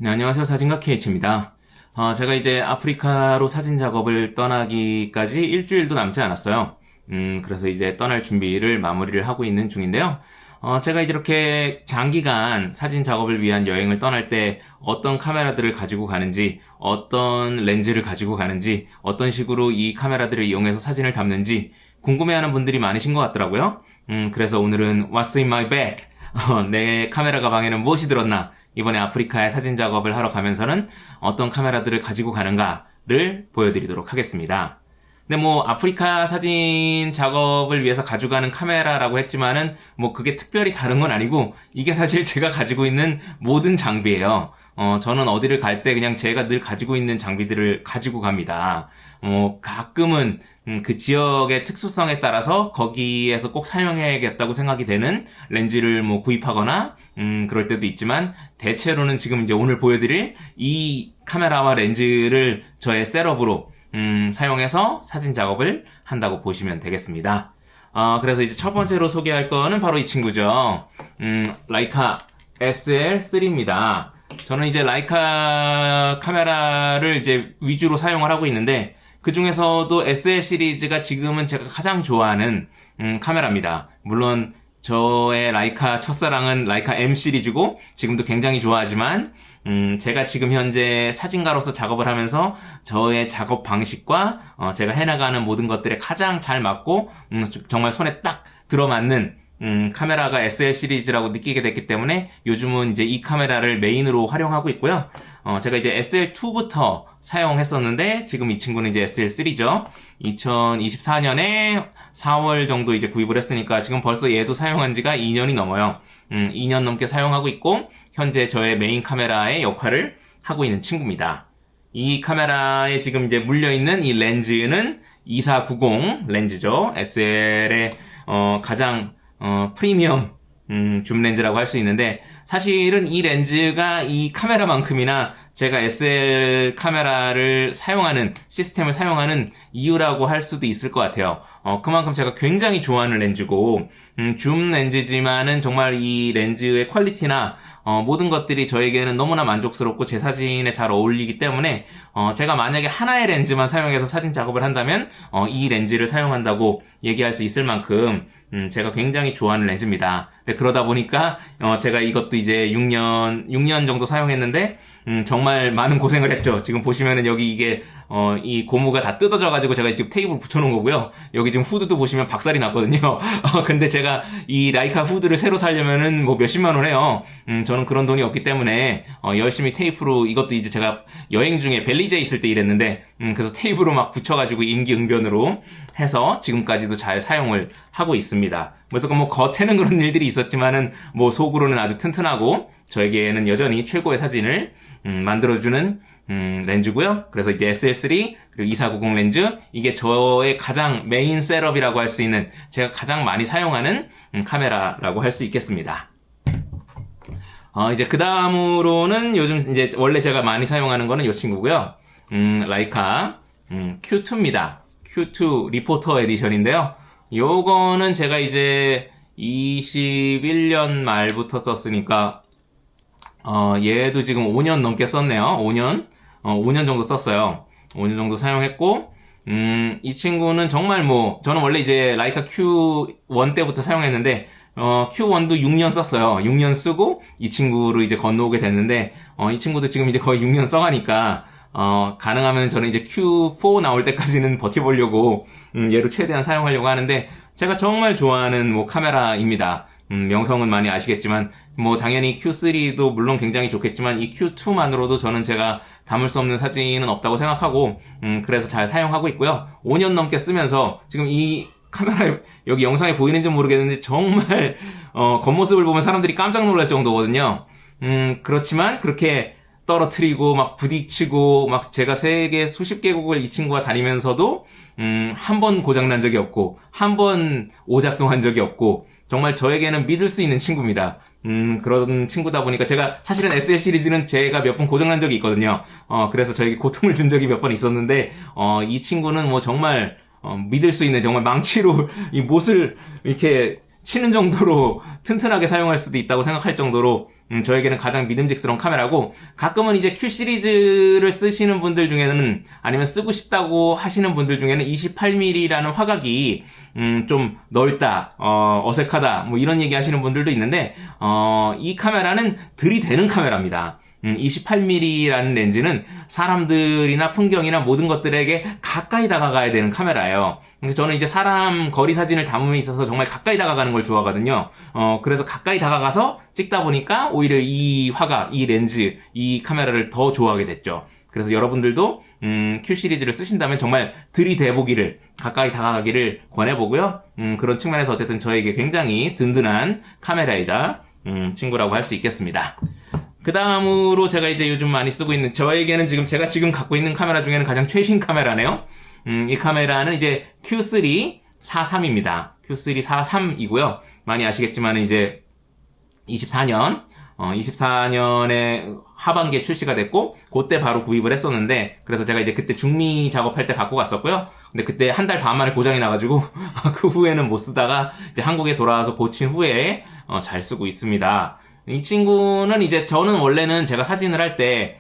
네, 안녕하세요. 사진가 KH입니다. 제가 이제 아프리카로 사진 작업을 떠나기까지 일주일도 남지 않았어요. 그래서 이제 떠날 준비를 마무리를 하고 있는 중인데요. 제가 이제 이렇게 장기간 사진 작업을 위한 여행을 떠날 때 어떤 카메라들을 가지고 가는지, 어떤 렌즈를 가지고 가는지, 어떤 식으로 이 카메라들을 이용해서 사진을 담는지 궁금해하는 분들이 많으신 것 같더라고요. 그래서 오늘은 What's in my bag? 내 카메라 가방에는 무엇이 들었나? 이번에 아프리카에 사진 작업을 하러 가면서는 어떤 카메라들을 가지고 가는가를 보여드리도록 하겠습니다. 근데 뭐 아프리카 사진 작업을 위해서 가져가는 카메라라고 했지만은 뭐 그게 특별히 다른 건 아니고 이게 사실 제가 가지고 있는 모든 장비예요. 저는 어디를 갈 때 그냥 제가 늘 가지고 있는 장비들을 가지고 갑니다. 가끔은 그 지역의 특수성에 따라서 거기에서 꼭 사용해야겠다고 생각이 되는 렌즈를 뭐 구입하거나 그럴 때도 있지만 대체로는 지금 이제 오늘 보여드릴 이 카메라와 렌즈를 저의 셋업으로 사용해서 사진 작업을 한다고 보시면 되겠습니다. 그래서 이제 첫 번째로 소개할 거는 바로 이 친구죠. 라이카 SL3입니다. 저는 이제 라이카 카메라를 이제 위주로 사용을 하고 있는데 그 중에서도 SL 시리즈가 지금은 제가 가장 좋아하는 카메라입니다. 물론 저의 라이카 첫사랑은 라이카 M 시리즈고 지금도 굉장히 좋아하지만 제가 지금 현재 사진가로서 작업을 하면서 저의 작업 방식과 제가 해나가는 모든 것들에 가장 잘 맞고 정말 손에 딱 들어맞는 카메라가 SL 시리즈라고 느끼게 됐기 때문에 요즘은 이제 이 카메라를 메인으로 활용하고 있고요. 제가 이제 SL2부터 사용했었는데 지금 이 친구는 이제 SL3죠. 2024년에 4월 정도 이제 구입을 했으니까 지금 벌써 얘도 사용한 지가 2년이 넘어요. 2년 넘게 사용하고 있고 현재 저의 메인 카메라의 역할을 하고 있는 친구입니다. 이 카메라에 지금 이제 물려있는 이 렌즈는 2490 렌즈죠. SL의 가장 프리미엄 줌 렌즈라고 할 수 있는데 사실은 이 렌즈가 이 카메라만큼이나 제가 SL 카메라를 사용하는 시스템을 사용하는 이유라고 할 수도 있을 것 같아요. 그만큼 제가 굉장히 좋아하는 렌즈고 줌 렌즈지만은 정말 이 렌즈의 퀄리티나 모든 것들이 저에게는 너무나 만족스럽고 제 사진에 잘 어울리기 때문에 제가 만약에 하나의 렌즈만 사용해서 사진 작업을 한다면 이 렌즈를 사용한다고 얘기할 수 있을 만큼 제가 굉장히 좋아하는 렌즈입니다. 그러다 보니까 제가 이것도 이제 6년 정도 사용했는데 정말 많은 고생을 했죠. 지금 보시면은 여기 이게 이 고무가 다 뜯어져가지고 제가 지금 테이프를 붙여놓은 거고요. 여기 지금 후드도 보시면 박살이 났거든요. 근데 제가 이 라이카 후드를 새로 사려면은 뭐 몇십만 원 해요. 저는 그런 돈이 없기 때문에 열심히 테이프로 이것도 이제 제가 여행 중에 벨리제에 있을 때 일했는데 그래서 테이프로 막 붙여가지고 임기응변으로 해서 지금까지도 잘 사용을 하고 있습니다. 그래서 뭐 겉에는 그런 일들이 있었지만은 뭐 속으로는 아주 튼튼하고 저에게는 여전히 최고의 사진을 만들어주는 렌즈고요. 그래서 이제 SL3 그리고 2490 렌즈 이게 저의 가장 메인 셋업이라고 할 수 있는 제가 가장 많이 사용하는 카메라라고 할 수 있겠습니다. 이제 그 다음으로는 요즘 이제 원래 제가 많이 사용하는 거는 이 친구고요. 라이카 Q2입니다. Q2 리포터 에디션인데요. 요거는 제가 이제 21년 말부터 썼으니까 얘도 지금 5년 넘게 썼네요. 5년 정도 썼어요. 5년 정도 사용했고, 이 친구는 정말 뭐, 저는 원래 이제 라이카 Q1 때부터 사용했는데, Q1도 6년 썼어요. 6년 쓰고, 이 친구로 이제 건너오게 됐는데, 이 친구도 지금 이제 거의 6년 써가니까, 가능하면 저는 이제 Q4 나올 때까지는 버텨보려고, 얘로 최대한 사용하려고 하는데, 제가 정말 좋아하는 뭐 카메라입니다. 명성은 많이 아시겠지만 뭐 당연히 Q3도 물론 굉장히 좋겠지만 이 Q2만으로도 저는 제가 담을 수 없는 사진은 없다고 생각하고 그래서 잘 사용하고 있고요. 5년 넘게 쓰면서 지금 이 카메라 여기 영상에 보이는지 모르겠는데 정말 겉모습을 보면 사람들이 깜짝 놀랄 정도거든요. 그렇지만 그렇게 떨어뜨리고 막 부딪히고 막 제가 세계 수십 개국을 이 친구와 다니면서도 한 번 고장난 적이 없고 한 번 오작동한 적이 없고 정말 저에게는 믿을 수 있는 친구입니다. 그런 친구다 보니까 제가 사실은 SL 시리즈는 제가 몇 번 고장난 적이 있거든요. 그래서 저에게 고통을 준 적이 몇 번 있었는데 이 친구는 뭐 정말 믿을 수 있는 정말 망치로 이 못을 이렇게 치는 정도로 튼튼하게 사용할 수도 있다고 생각할 정도로 저에게는 가장 믿음직스러운 카메라고, 가끔은 이제 Q 시리즈를 쓰시는 분들 중에는, 아니면 쓰고 싶다고 하시는 분들 중에는 28mm라는 화각이 좀 넓다, 어색하다, 뭐 이런 얘기 하시는 분들도 있는데, 이 카메라는 들이대는 카메라입니다. 28mm라는 렌즈는 사람들이나 풍경이나 모든 것들에게 가까이 다가가야 되는 카메라예요. 저는 이제 사람 거리 사진을 담음에 있어서 정말 가까이 다가가는 걸 좋아하거든요. 그래서 가까이 다가가서 찍다 보니까 오히려 이 화각, 이 렌즈, 이 카메라를 더 좋아하게 됐죠. 그래서 여러분들도 Q 시리즈를 쓰신다면 정말 들이대보기를, 가까이 다가가기를 권해보고요. 그런 측면에서 어쨌든 저에게 굉장히 든든한 카메라이자 친구라고 할 수 있겠습니다. 그 다음으로 제가 이제 요즘 많이 쓰고 있는, 저에게는 제가 지금 갖고 있는 카메라 중에는 가장 최신 카메라네요. 이 카메라는 이제 Q3 43입니다. Q3 43이고요. 많이 아시겠지만 이제 24년에 하반기에 출시가 됐고, 그때 바로 구입을 했었는데, 그래서 제가 이제 그때 중미 작업할 때 갖고 갔었고요. 근데 그때 한 달 반 만에 고장이 나가지고, 그 후에는 못 쓰다가 이제 한국에 돌아와서 고친 후에 잘 쓰고 있습니다. 이 친구는 이제 저는 원래는 제가 사진을 할 때,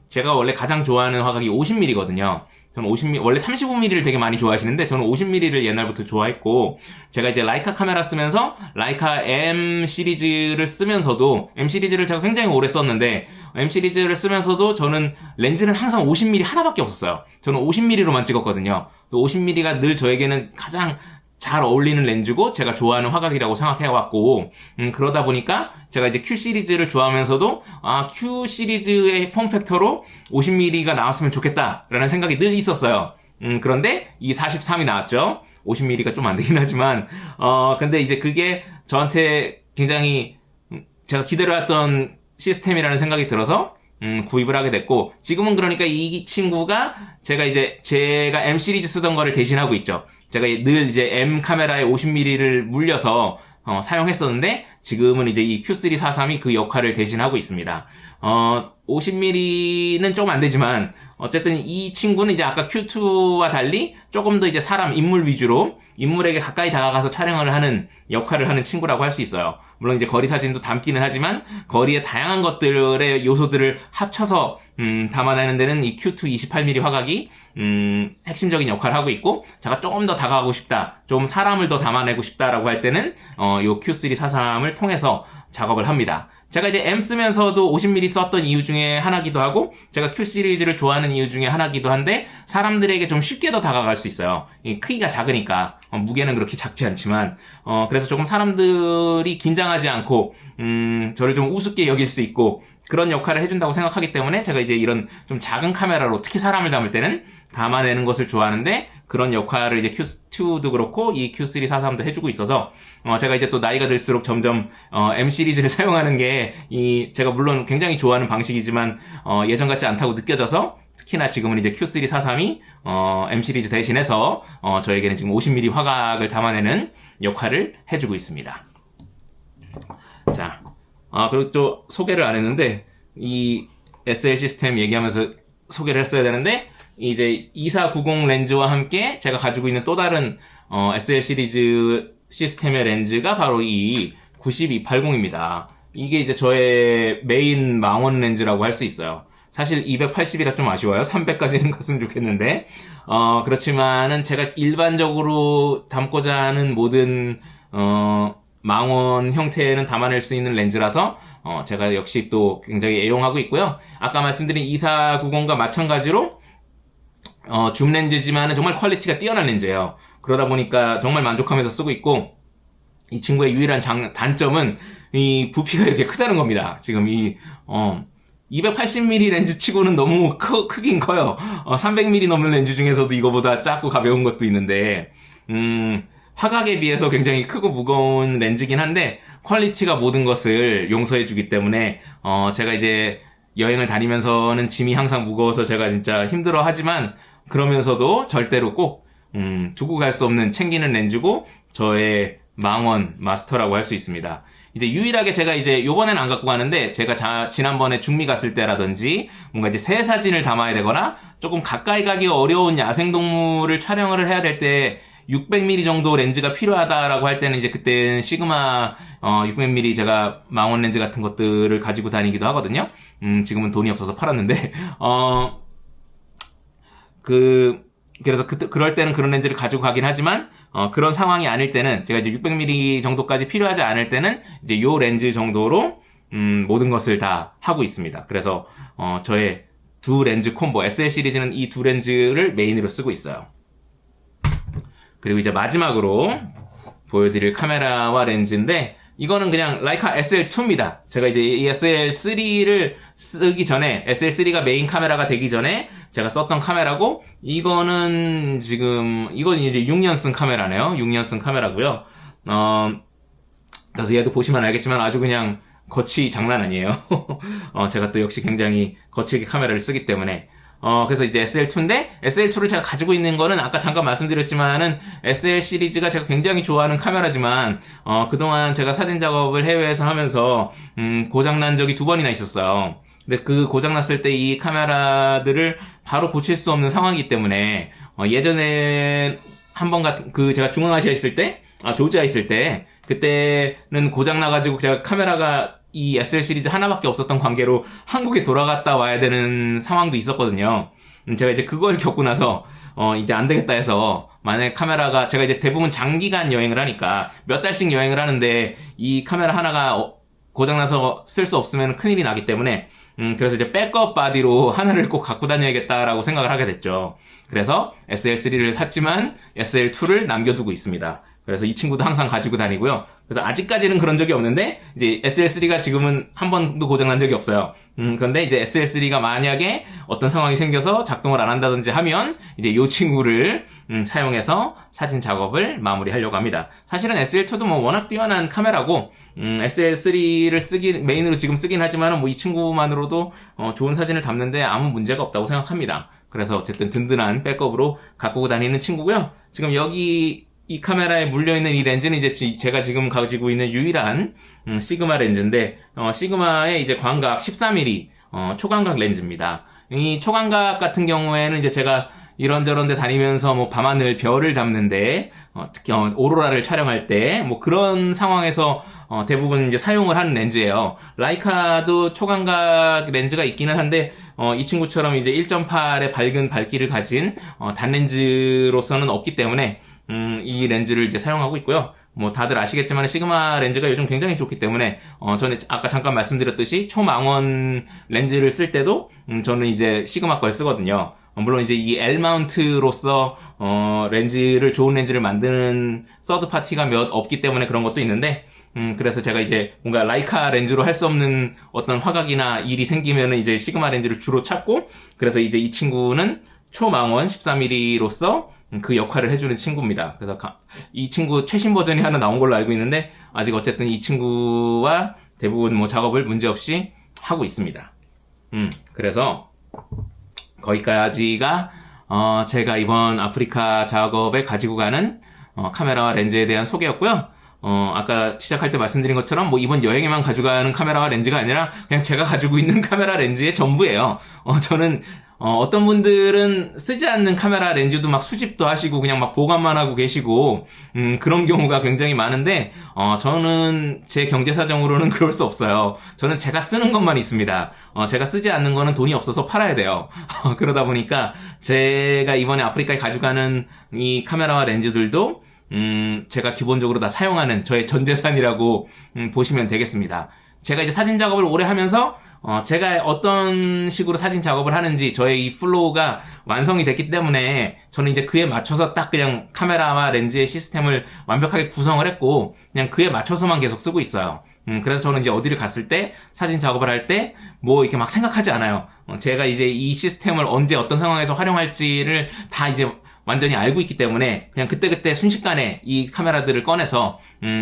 제가 원래 가장 좋아하는 화각이 50mm거든요. 저는 50mm, 원래 35mm를 되게 많이 좋아하시는데, 저는 50mm를 옛날부터 좋아했고, 제가 이제 라이카 카메라 쓰면서, 라이카 M 시리즈를 쓰면서도, M 시리즈를 제가 굉장히 오래 썼는데, M 시리즈를 쓰면서도 저는 렌즈는 항상 50mm 하나밖에 없었어요. 저는 50mm로만 찍었거든요. 50mm가 늘 저에게는 가장 잘 어울리는 렌즈고 제가 좋아하는 화각이라고 생각해왔고, 그러다 보니까 제가 이제 Q 시리즈를 좋아하면서도 Q 시리즈의 폼팩터로 50mm가 나왔으면 좋겠다라는 생각이 늘 있었어요. 그런데 이 43이 나왔죠. 50mm가 좀 안 되긴 하지만 근데 이제 그게 저한테 굉장히 제가 기다려왔던 시스템이라는 생각이 들어서 구입을 하게 됐고, 지금은 그러니까 이 친구가 제가 M 시리즈 쓰던 거를 대신하고 있죠. 제가 늘 이제 M 카메라에 50mm를 물려서 사용했었는데, 지금은 이제 이 Q343이 그 역할을 대신하고 있습니다. 50mm는 조금 안 되지만, 어쨌든 이 친구는 이제 아까 Q2와 달리 조금 더 이제 사람, 인물 위주로 인물에게 가까이 다가가서 촬영을 하는 역할을 하는 친구라고 할 수 있어요. 물론 이제 거리 사진도 담기는 하지만, 거리의 다양한 것들의 요소들을 합쳐서 담아내는 데는 이 Q2 28mm 화각이 핵심적인 역할을 하고 있고, 제가 조금 더 다가가고 싶다, 좀 사람을 더 담아내고 싶다라고 할 때는 요 Q343을 통해서 작업을 합니다. 제가 이제 M 쓰면서도 50mm 썼던 이유 중에 하나기도 하고, 제가 Q 시리즈를 좋아하는 이유 중에 하나기도 한데, 사람들에게 좀 쉽게 더 다가갈 수 있어요. 이 크기가 작으니까, 무게는 그렇게 작지 않지만, 그래서 조금 사람들이 긴장하지 않고, 저를 좀 우습게 여길 수 있고, 그런 역할을 해준다고 생각하기 때문에 제가 이제 이런 좀 작은 카메라로, 특히 사람을 담을 때는 담아내는 것을 좋아하는데, 그런 역할을 이제 Q2도 그렇고 이 Q343도 해주고 있어서 제가 이제 또 나이가 들수록 점점 M 시리즈를 사용하는 게 제가 물론 굉장히 좋아하는 방식이지만 예전 같지 않다고 느껴져서, 특히나 지금은 이제 Q343이 M 시리즈 대신해서 저에게는 지금 50mm 화각을 담아내는 역할을 해주고 있습니다. 자, 그리고 또 소개를 안 했는데, 이 SL 시스템 얘기하면서 소개를 했어야 되는데, 이제 2490 렌즈와 함께 제가 가지고 있는 또 다른 SL 시리즈 시스템의 렌즈가 바로 이 9280입니다. 이게 이제 저의 메인 망원 렌즈라고 할 수 있어요. 사실 280이라 좀 아쉬워요. 300까지는 갔으면 좋겠는데, 그렇지만은 제가 일반적으로 담고자 하는 모든 망원 형태는 담아낼 수 있는 렌즈라서 제가 역시 또 굉장히 애용하고 있고요. 아까 말씀드린 2490과 마찬가지로 줌 렌즈지만은 정말 퀄리티가 뛰어난 렌즈예요. 그러다 보니까 정말 만족하면서 쓰고 있고, 이 친구의 유일한 단점은 이 부피가 이렇게 크다는 겁니다. 지금 280mm 렌즈 치고는 너무 크긴 커요. 300mm 넘는 렌즈 중에서도 이거보다 작고 가벼운 것도 있는데, 화각에 비해서 굉장히 크고 무거운 렌즈긴 한데, 퀄리티가 모든 것을 용서해주기 때문에, 제가 이제 여행을 다니면서는 짐이 항상 무거워서 제가 진짜 힘들어 하지만, 그러면서도 절대로 꼭 두고 갈 수 없는 챙기는 렌즈고, 저의 망원 마스터라고 할 수 있습니다. 이제 유일하게 제가 이제 요번에는 안 갖고 가는데, 제가 지난번에 중미 갔을 때라든지 뭔가 이제 새 사진을 담아야 되거나 조금 가까이 가기 어려운 야생동물을 촬영을 해야 될 때 600mm 정도 렌즈가 필요하다라고 할 때는 이제 그때는 시그마 600mm 제가 망원 렌즈 같은 것들을 가지고 다니기도 하거든요. 지금은 돈이 없어서 팔았는데 그래서 그럴 때는 그런 렌즈를 가지고 가긴 하지만 그런 상황이 아닐 때는 제가 이제 600mm 정도까지 필요하지 않을 때는 이제 요 렌즈 정도로 모든 것을 다 하고 있습니다. 그래서 저의 두 렌즈 콤보 SL 시리즈는 이 두 렌즈를 메인으로 쓰고 있어요. 그리고 이제 마지막으로 보여드릴 카메라와 렌즈인데 이거는 그냥 라이카 SL2입니다. 제가 이제 이 SL3를 쓰기 전에 SL3가 메인 카메라가 되기 전에 제가 썼던 카메라고 이건 이제 6년 쓴 카메라네요. 6년 쓴 카메라고요. 그래서 얘도 보시면 알겠지만 아주 그냥 거치 장난 아니에요. 제가 또 역시 굉장히 거칠게 카메라를 쓰기 때문에 그래서 이제 SL2인데 SL2를 제가 가지고 있는 거는 아까 잠깐 말씀드렸지만은 SL 시리즈가 제가 굉장히 좋아하는 카메라지만 그동안 제가 사진 작업을 해외에서 하면서 고장난 적이 2번이나 있었어요. 근데 그 고장났을 때 이 카메라들을 바로 고칠 수 없는 상황이기 때문에 예전에 한 번 제가 중앙아시아 있을 때 조지아 있을 때 그때는 고장나가지고 제가 카메라가 이 SL 시리즈 하나밖에 없었던 관계로 한국에 돌아갔다 와야 되는 상황도 있었거든요. 제가 이제 그걸 겪고 나서 이제 안 되겠다 해서 만약에 카메라가 제가 이제 대부분 장기간 여행을 하니까 몇 달씩 여행을 하는데 이 카메라 하나가 고장나서 쓸 수 없으면 큰일이 나기 때문에 그래서 이제 백업 바디로 하나를 꼭 갖고 다녀야겠다라고 생각을 하게 됐죠. 그래서 SL3를 샀지만 SL2를 남겨두고 있습니다. 그래서 이 친구도 항상 가지고 다니고요. 그래서 아직까지는 그런 적이 없는데 이제 SL3가 지금은 한 번도 고장난 적이 없어요. 그런데 이제 SL3가 만약에 어떤 상황이 생겨서 작동을 안 한다든지 하면 이제 이 친구를 사용해서 사진 작업을 마무리하려고 합니다. 사실은 SL2도 뭐 워낙 뛰어난 카메라고 SL3를 메인으로 지금 쓰긴 하지만 뭐 이 친구만으로도 좋은 사진을 담는데 아무 문제가 없다고 생각합니다. 그래서 어쨌든 든든한 백업으로 갖고 다니는 친구고요. 지금 여기 이 카메라에 물려있는 이 렌즈는 이제 제가 지금 가지고 있는 유일한 시그마 렌즈인데 시그마의 이제 광각 14mm 초광각 렌즈입니다. 이 초광각 같은 경우에는 이제 제가 이런저런 데 다니면서 뭐 밤하늘 별을 담는데 특히 오로라를 촬영할 때 뭐 그런 상황에서 대부분 이제 사용을 하는 렌즈예요. 라이카도 초광각 렌즈가 있기는 한데 이 친구처럼 이제 1.8의 밝은 밝기를 가진 단렌즈로서는 없기 때문에 이 렌즈를 이제 사용하고 있고요. 뭐 다들 아시겠지만 시그마 렌즈가 요즘 굉장히 좋기 때문에 저는 아까 잠깐 말씀드렸듯이 초망원 렌즈를 쓸 때도 저는 이제 시그마 걸 쓰거든요. 물론 이제 이 L 마운트로서 좋은 렌즈를 만드는 서드 파티가 몇 없기 때문에 그런 것도 있는데 그래서 제가 이제 뭔가 라이카 렌즈로 할 수 없는 어떤 화각이나 일이 생기면은 이제 시그마 렌즈를 주로 찾고 그래서 이제 이 친구는 초망원 14mm로서 그 역할을 해주는 친구입니다. 그래서 이 친구 최신 버전이 하나 나온 걸로 알고 있는데 아직 어쨌든 이 친구와 대부분 뭐 작업을 문제없이 하고 있습니다. 그래서 거기까지가 제가 이번 아프리카 작업에 가지고 가는 카메라와 렌즈에 대한 소개였고요. 아까 시작할 때 말씀드린 것처럼 뭐 이번 여행에만 가져가는 카메라와 렌즈가 아니라 그냥 제가 가지고 있는 카메라 렌즈의 전부예요. 저는 어떤 분들은 쓰지 않는 카메라 렌즈도 막 수집도 하시고 그냥 막 보관만 하고 계시고 그런 경우가 굉장히 많은데 저는 제 경제 사정으로는 그럴 수 없어요. 저는 제가 쓰는 것만 있습니다. 제가 쓰지 않는 거는 돈이 없어서 팔아야 돼요. 그러다 보니까 제가 이번에 아프리카에 가져가는 이 카메라와 렌즈들도 제가 기본적으로 다 사용하는 저의 전 재산이라고 보시면 되겠습니다. 제가 이제 사진 작업을 오래 하면서 제가 어떤 식으로 사진 작업을 하는지 저의 이 플로우가 완성이 됐기 때문에 저는 이제 그에 맞춰서 딱 그냥 카메라와 렌즈의 시스템을 완벽하게 구성을 했고 그냥 그에 맞춰서만 계속 쓰고 있어요. 그래서 저는 이제 어디를 갔을 때 사진 작업을 할 때 뭐 이렇게 막 생각하지 않아요. 제가 이제 이 시스템을 언제 어떤 상황에서 활용할지를 다 이제 완전히 알고 있기 때문에 그냥 그때그때 순식간에 이 카메라들을 꺼내서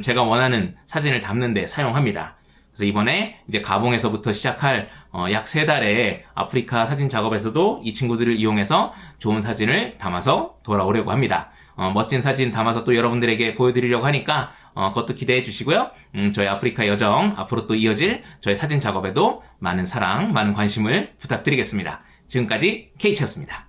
제가 원하는 사진을 담는데 사용합니다. 그래서 이번에 이제 가봉에서부터 시작할 약 3달의 아프리카 사진 작업에서도 이 친구들을 이용해서 좋은 사진을 담아서 돌아오려고 합니다. 멋진 사진 담아서 또 여러분들에게 보여드리려고 하니까 그것도 기대해 주시고요. 저희 아프리카 여정 앞으로 또 이어질 저희 사진 작업에도 많은 사랑, 많은 관심을 부탁드리겠습니다. 지금까지 K씨였습니다.